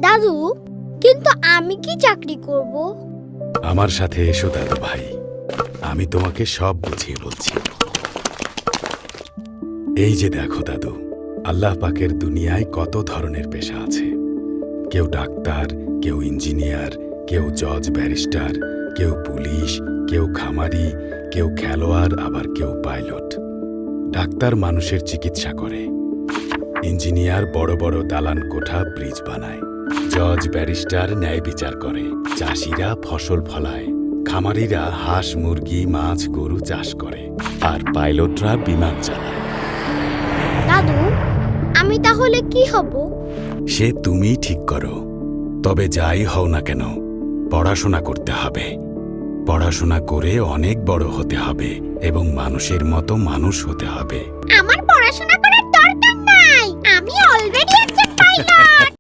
দাদু, কিন্তু আমি কি চাকরি করব? আমার সাথে এসো দাদু ভাই, আমি তোমাকে সব বুঝিয়ে বলছি। এই যে দেখো দাদু, আল্লাহ পাকের দুনিয়ায় কত ধরনের পেশা আছে। কেউ ডাক্তার, কেউ ইঞ্জিনিয়ার, কেউ জজ ব্যারিস্টার, কেউ পুলিশ, কেউ খামারি, কেউ খেলোয়াড়, আবার কেউ পাইলট। ডাক্তার মানুষের চিকিৎসা করে, ইঞ্জিনিয়ার বড় বড় দালান কোঠা ব্রিজ বানায়, জজ ব্যারিস্টার ন্যায় বিচার করে, চাষিরা ফসল ফলায়, খামারিরা হাঁস মুরগি মাছ গরু চাষ করে, আর পাইলটরা বিমান চালায়। দাদু, আমি তাহলে কি হব? সে তুমিই ঠিক করো। তবে যাই হও না কেন, পড়াশোনা করতে হবে। পড়াশোনা করে অনেক বড় হতে হবে এবং মানুষের মতো মানুষ হতে হবে। আমার পড়াশোনা করার দরকার নাই, আমি অলরেডি একজন পাইলট।